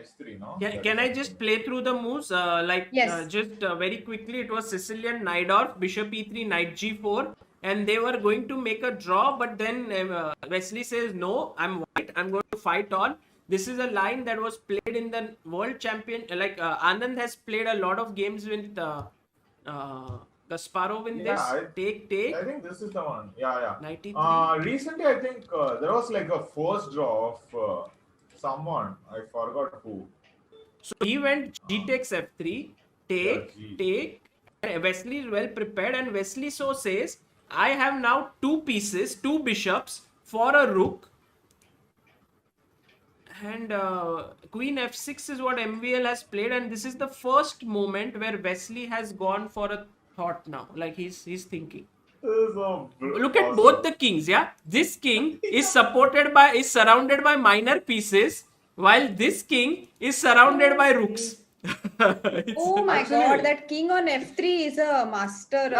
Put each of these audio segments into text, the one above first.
h3, no? Can I just play through the moves? Yes. Just very quickly, it was Sicilian Najdorf, bishop e3, knight g4, and they were going to make a draw, but then Wesley says, no, I'm white, I'm going to fight on. This is a line that was played in the World Champion, Anand has played a lot of games with Kasparov in this. Take. I think this is the one. Yeah. 93. Recently, I think there was like a first draw of someone. I forgot who. So he went g takes f3, take. Wesley is well prepared, and Wesley So says, I have now two pieces, two bishops for a rook. And queen f6 is what MVL has played, and this is the first moment where Wesley has gone for a thought now. Like he's thinking. Look at both the kings, yeah? This king is surrounded by minor pieces, while this king is surrounded by rooks. Oh my god, that king on f3 is a master.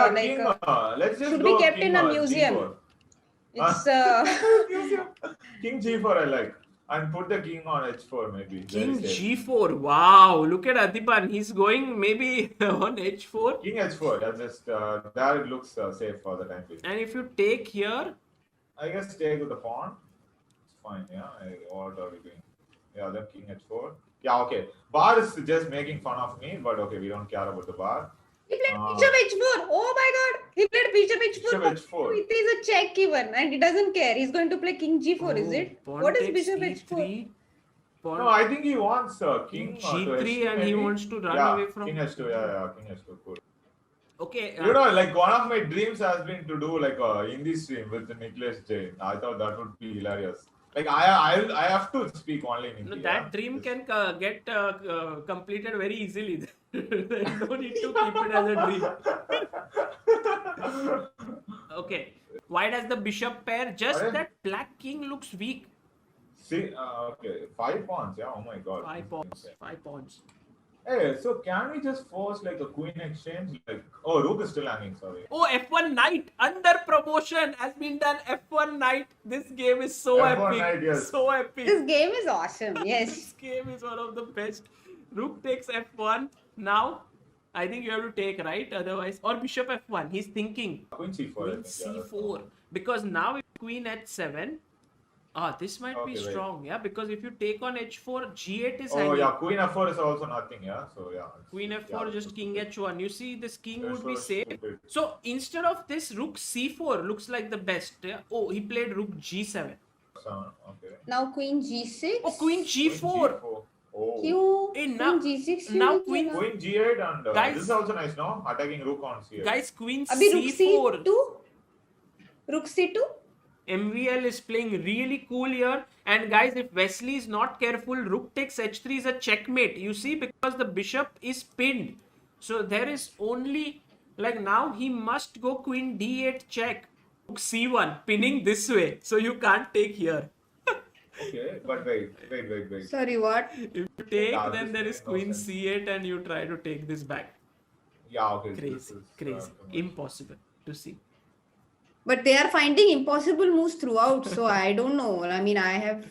Let's just should go be kept king, in a museum. G4. It's King g4 I like. And put the king on h4 maybe. King g4. Wow, look at Adipan. He's going maybe on h4. King h4. That's just there it looks safe for the time being. And if you take here, I guess take with the pawn. It's fine. Yeah. What are we doing? Yeah. Then king h4. Yeah. Okay. Bar is just making fun of me, but okay, we don't care about the bar. he played bishop h4. Oh my god, he played bishop h4. Bishop h4. It is a check even, and he doesn't care. He's going to play king g4. Is it? What is bishop h4? No, I think he wants king g3 and he wants to run away from king h2. Yeah, king h2. Cool. Okay. You know, like one of my dreams has been to do like a Hindi stream with Nicholas Jain. I thought that would be hilarious. Like I have to speak only in Hindi. No, that dream can get completed very easily. There's no need to keep it as a dream. Okay. White has the bishop pair. Just that black king looks weak. See, okay, 5 pawns. Yeah. Oh my god. 5 pawns. Hey, so can we just force like a queen exchange? Like, oh, rook is still hanging. Sorry. Oh, F1 knight under promotion has been done. F1 knight. This game is so F1 epic. knight, yes. So epic. This game is awesome. Yes. This game is one of the best. Rook takes F1. Now, I think you have to take, right? Otherwise, or bishop F1. He's thinking. Queen c4. Queen c4. Because now if queen h7. This might be strong, yeah, because if you take on h4, g8 is hanging. Oh yeah, queen f4 is also nothing, yeah. So yeah. Queen f4, just king h1. You see, this king would be safe. Stupid. So instead of this, rook c4 looks like the best. Yeah? Oh, he played rook g7. Okay. Now queen g6. Oh, queen g4. Oh. Queen g6. Now queen g8 and guys, this is also nice, no? Attacking rook on c8. Guys, queen c4. c4. Rook c2. MVL is playing really cool here, and guys, if Wesley is not careful, rook takes h3 is a checkmate. You see, because the bishop is pinned, so there is only like now he must go queen d8 check, rook c1 pinning this way, so you can't take here. Okay, but wait. Sorry, what? If you take, then there is queen c8 and you try to take this back. Yeah, okay. Crazy, impossible to see. But they are finding impossible moves throughout, so I don't know. I mean, I have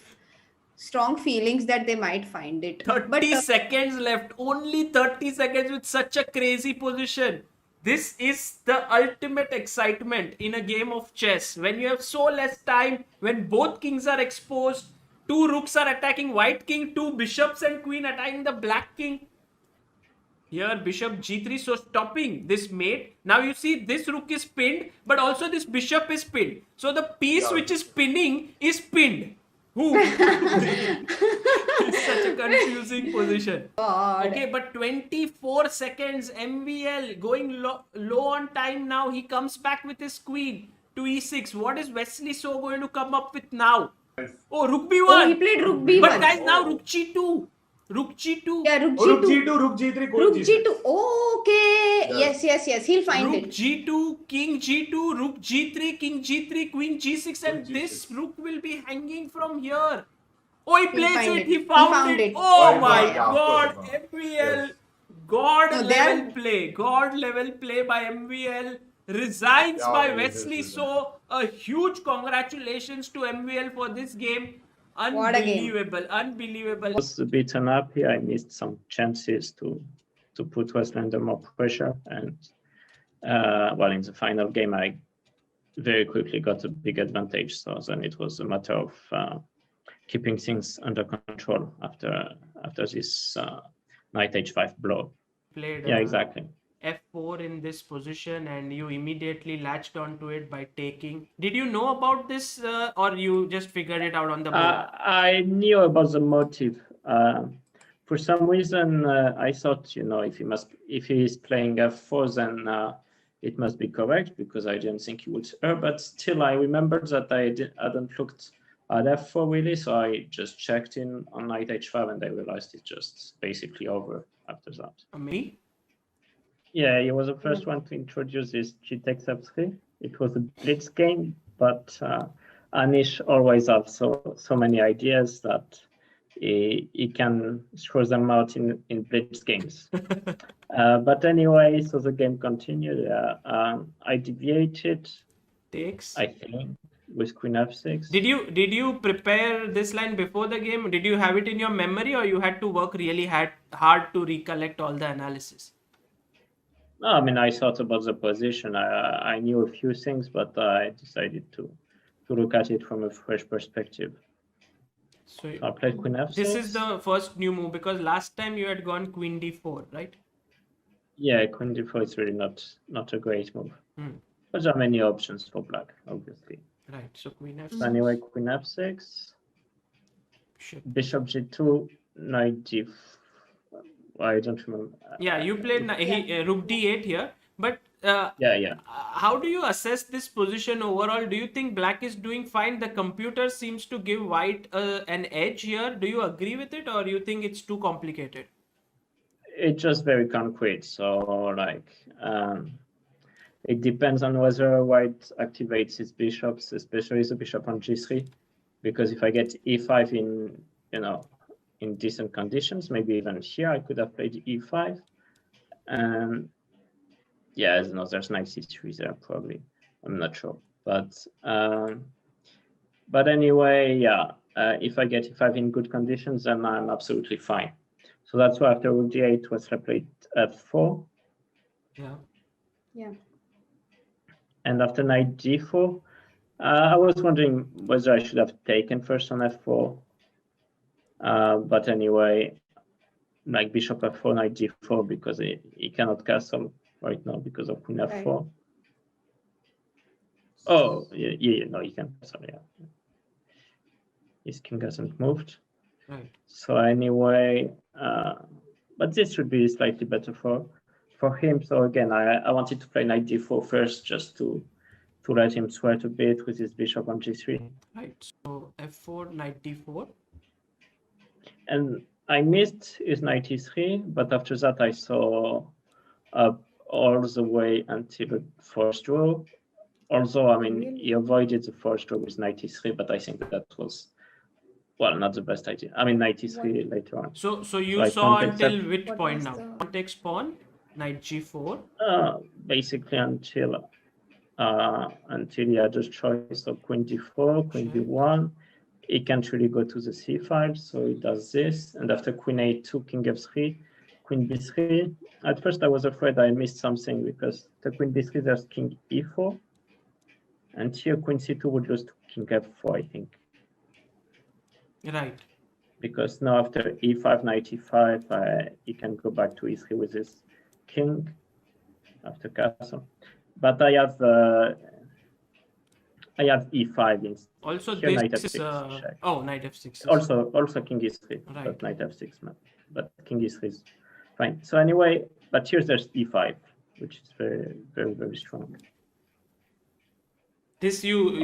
strong feelings that they might find it. 30 seconds left. Only 30 seconds with such a crazy position. This is the ultimate excitement in a game of chess. When you have so less time, when both kings are exposed, 2 rooks are attacking white king, 2 bishops and queen attacking the black king. Here bishop g3, so stopping this mate. Now you see this rook is pinned, but also this bishop is pinned. So the piece which is pinning is pinned. It's such a confusing position. God. Okay, but 24 seconds. MVL going low on time now. He comes back with his queen to e6. What is Wesley So going to come up with now? Oh, rook b1. Oh, he played rook b1. But guys, now rook g2. Rook g2. Yeah, rook Rook g2. g2, rook g3, Rook g2. Oh, okay. Yes. Yes. He'll find Rook it. g2, king g2, rook g3, king g3, queen g6, and this rook will be hanging from here. Oh, he plays it. He found it. Oh my God. MVL. God level play. God level play by MVL. Resigns by Wesley So. A huge congratulations to MVL for this game. What a game. Unbelievable. I was a bit unhappy. I missed some chances to put Wesley under more pressure. And well, in the final game, I very quickly got a big advantage. So then it was a matter of keeping things under control after this knight h5 blow. Played Yeah, exactly. f4 in this position, and you immediately latched onto it by taking. Did you know about this, or you just figured it out on the board? I knew about the motive. For some reason, I thought, if he is playing f4, then it must be correct, because I didn't think he would err. But still, I remembered that I hadn't looked at f4 really, so I just checked in on knight h5, and I realized it's just basically over after that. Me? Yeah, he was the first one to introduce this g takes f3. It was a blitz game, but Anish always has so many ideas that he can throw them out in blitz games. But anyway, so the game continued. I deviated. Takes. I think with queen f6. Did you prepare this line before the game? Did you have it in your memory, or you had to work really hard to recollect all the analysis? No, I mean, I thought about the position. I knew a few things, but I decided to look at it from a fresh perspective. So I played queen f6. This is the first new move, because last time you had gone queen d4, right? Yeah, queen d4 is really not a great move. But there are many options for black, obviously. Right, so queen f6. So anyway, queen f6. Bishop g2, knight d4. I don't remember. Yeah, you played rook d8 here, but yeah. How do you assess this position overall? Do you think black is doing fine? The computer seems to give white an edge here. Do you agree with it, or do you think it's too complicated? It's just very concrete. So it depends on whether white activates his bishops, especially the bishop on g3, because if I get e5 in decent conditions, maybe even here I could have played e5. And yeah, there's knight c3 there probably. I'm not sure, but anyway, yeah. If I get e5 in good conditions, then I'm absolutely fine. So that's why after rook d8, Wesley played f4. Yeah. And after knight g4, I was wondering whether I should have taken first on f4. But anyway, like bishop f4, knight g4, because he cannot castle right now because of queen f4. Right. Oh, yeah, no, he can castle, yeah. His king hasn't moved. Right. So anyway, but this should be slightly better for him. So again, I wanted to play knight d4 first, just to let him sweat a bit with his bishop on g3. Right, so f4, knight d4. And I missed his knight e3, but after that I saw all the way until the first row. Although, I mean, he avoided the first row with knight e3, but I think that was, well, not the best idea. I mean, knight e3 later on. So you saw until which point now? Pawn takes pawn, knight g4? Basically until he had a choice of queen d4, queen d1. He can't really go to the c5, so he does this. And after queen a2, king f3, queen b3. At first, I was afraid I missed something, because the queen b3, there's king e4. And here, queen c2 would lose to king f4, I think. Right. Because now after e5, knight e5, he can go back to e3 with his king after castle. But I have e5 in. Also, here, this knight f6, oh, knight f6. Also king e3, right. But knight f6, but king e3 is fine. So anyway, but here there's e5, which is very, very, very strong. This you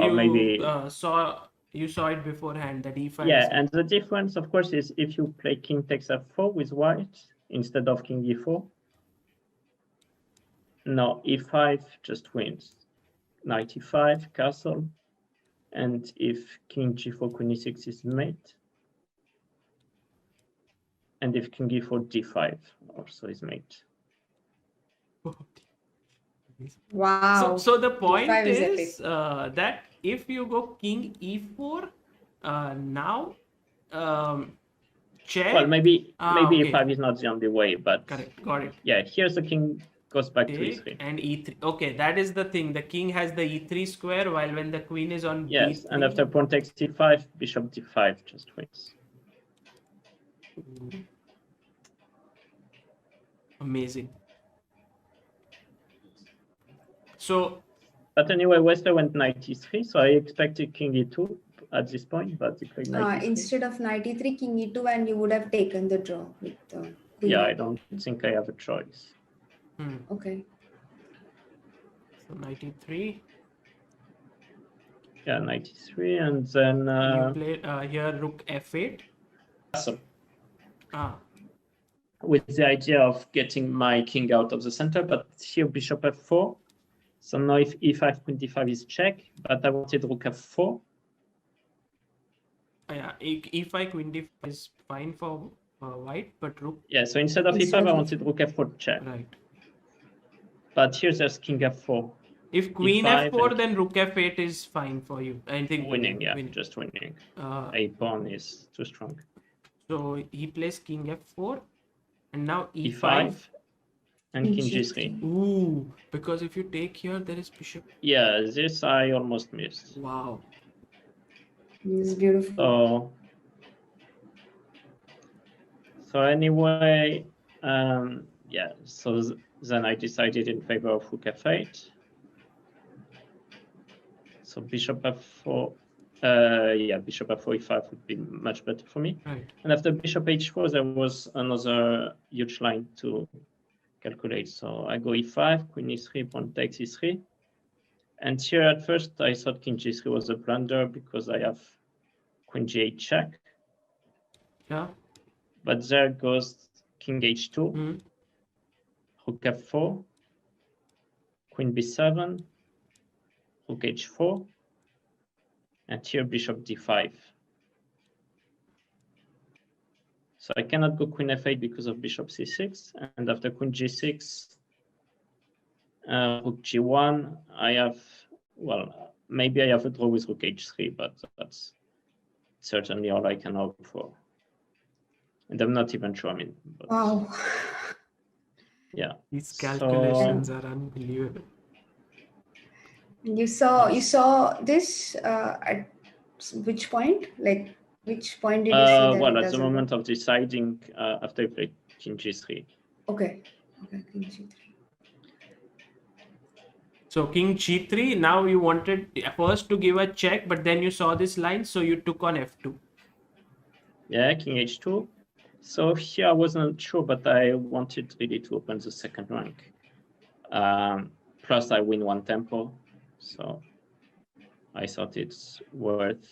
saw it beforehand, that e5. Yeah, and the difference, of course, is if you play king takes f4 with white instead of king e4. No, e5 just wins. Knight e5, castle. And if king g4, queen e6 is mate. And if king e4, d5 also is mate. Wow. So the point is that if you go king e4, now check. Well, maybe okay. e5 is not the only way, but Correct, got it. yeah, here's the king goes back to Take e3. and e3. Okay, that is the thing. The king has the e3 square, while when the queen is on Yes, b3. and after pawn takes c5, bishop d5 just wins. Amazing. So, but anyway, Wesley went knight e3, so I expected king e2 at this point, but he played knight e3. Instead of knight e3, king e2, and you would have taken the draw with the queen. Yeah, I don't think I have a choice. Okay. So knight e3. Yeah, knight e3, and then you play here rook f8. So, with the idea of getting my king out of the center, but here bishop f4. So now if e5, queen d5 is check, but I wanted rook f4. Yeah, e5, queen d5 is fine for white, but rook. Yeah, so instead of e5, I wanted rook f4 check. Right. But here there's king f4. If queen f4, then rook f8 is fine for you. I think winning, yeah, just winning. A pawn is too strong. So he plays king f4, and now e5 and king g3. Ooh, because if you take here, there is bishop. Yeah, this I almost missed. Wow. This is beautiful. So anyway, yeah, so then I decided in favor of rook f8. So bishop f4, yeah, bishop f4, e5 would be much better for me. Right. And after bishop h4, there was another huge line to calculate. So I go e5, queen e3, pawn takes e3. And here at first, I thought king g3 was a blunder because I have queen g8 check. Yeah. But there goes king h2, rook f4, queen b7, rook h4, and here bishop d5. So I cannot go queen f8 because of bishop c6, and after queen g6, rook g1, I have, well, maybe I have a draw with rook h3, but that's certainly all I can hope for. And I'm not even sure, I mean. But, wow. Yeah. These calculations are unbelievable. You saw this at which point? Like, which point did you see that? Well, at the moment of deciding after I played king g3. Okay. Okay, king g3. So king g3, now you wanted first to give a check, but then you saw this line, so you took on f2. Yeah, king h2. So here I wasn't sure, but I wanted really to open the second rank. Plus I win one tempo, so I thought it's worth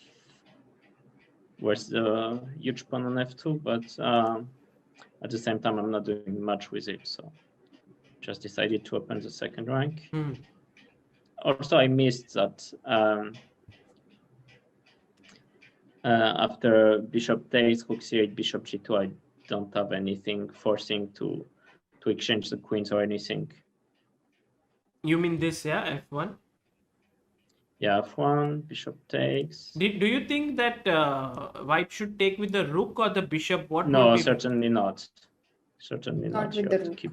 the huge pawn on f2, but at the same time I'm not doing much with it, so just decided to open the second rank. Also, I missed that after bishop takes, rook c8, bishop g2, I don't have anything forcing to exchange the queens or anything. You mean this, yeah, f1? Yeah, f1, bishop takes. Do you think that white should take with the rook or the bishop? What? No, certainly not. Certainly not. With the rook.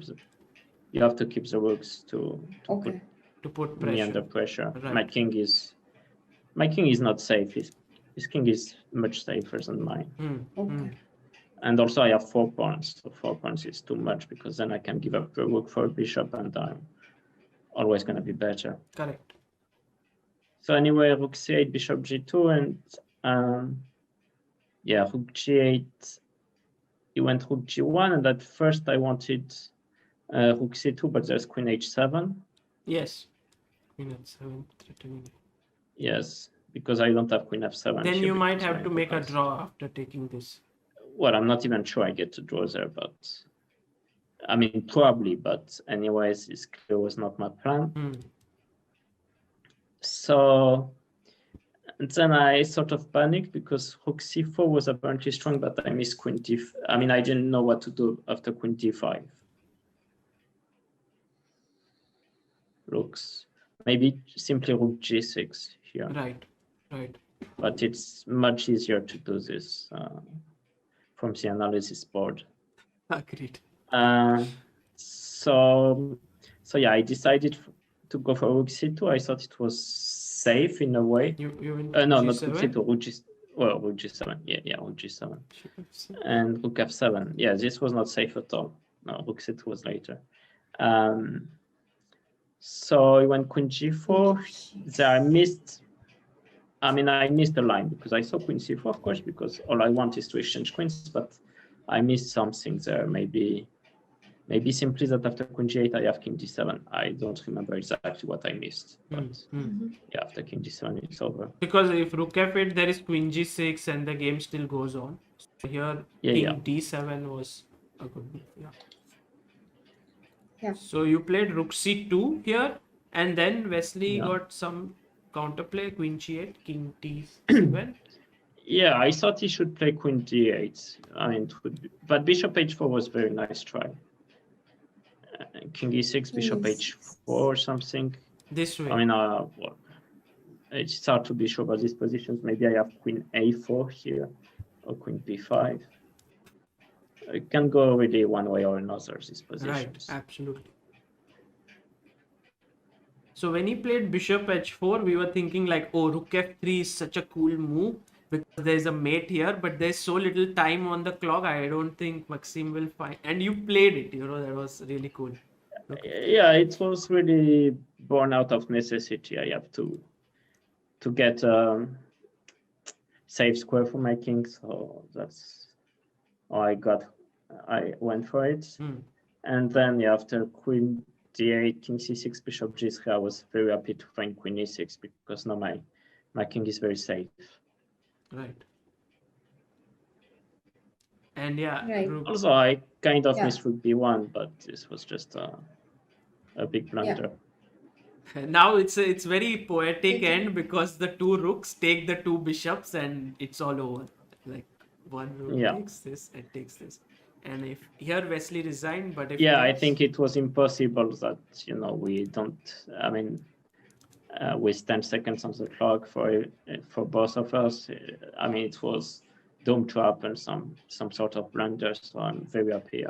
You have to keep the rooks to put pressure. Me under pressure. Right. My king is not safe. His king is much safer than mine. Okay. And also I have 4 pawns. So 4 pawns is too much because then I can give up the rook for a bishop and I'm always going to be better. Correct. So anyway, rook c8, bishop g2, and yeah, rook g8. He went rook g1, and at first I wanted rook c2, but there's queen h7. Yes, queen h7 threatening. Yes, because I don't have queen f7. Then you might have to make a draw after taking this. Well, I'm not even sure I get to draw there, but I mean probably. But anyways, it's clear was not my plan. So and then I sort of panicked because rook c4 was apparently strong, but I missed queen d5. I mean, I didn't know what to do after queen d5. Rooks. Maybe simply rook g6 here. Right, right. but it's much easier to do this from the analysis board. Agreed. So yeah, I decided to go for rook c2. I thought it was safe in a way. You went No, not G7? rook c2, rook g7. Yeah, rook g7. And rook f7. Yeah, this was not safe at all. No, rook c2 was later. So I went queen g4. There I missed. I missed the line because I saw queen c4, of course, because all I want is to exchange queens, but I missed something there. Maybe simply that after queen g8 I have king d7. I don't remember exactly what I missed, but yeah, after king d7 it's over. Because if rook f8, there is queen g6 and the game still goes on. So here, king d7 was a good move. Yeah. So you played rook c2 here, and then Wesley got some counterplay, queen g8, king d7. Yeah, I thought he should play queen d8. It would be, but bishop h4 was very nice try. King e6, bishop h4 or something. This way. Well, it's hard to be sure about these positions. Maybe I have queen a4 here or queen b5. It can go really one way or another, these positions. Right, absolutely. So when he played bishop h4, we were thinking like, oh, rook f3 is such a cool move because there's a mate here, but there's so little time on the clock. I don't think Maxime will find. And you played it, that was really cool. Okay. Yeah, it was really born out of necessity. I have to get safe square for my king, so that's all I went for it. And then after queen d8, king c6, bishop g3, I was very happy to find queen e6 because now my king is very safe. Right. And also I kind of missed rook b1, but this was just a big blunder. Now it's very poetic end because the two rooks take the two bishops and it's all over. Like one rook takes this and takes this. And if here Wesley resigned, but if I think it was impossible that we don't. With 10 seconds on the clock for both of us. It was doomed to happen some sort of blunder. So I'm very happy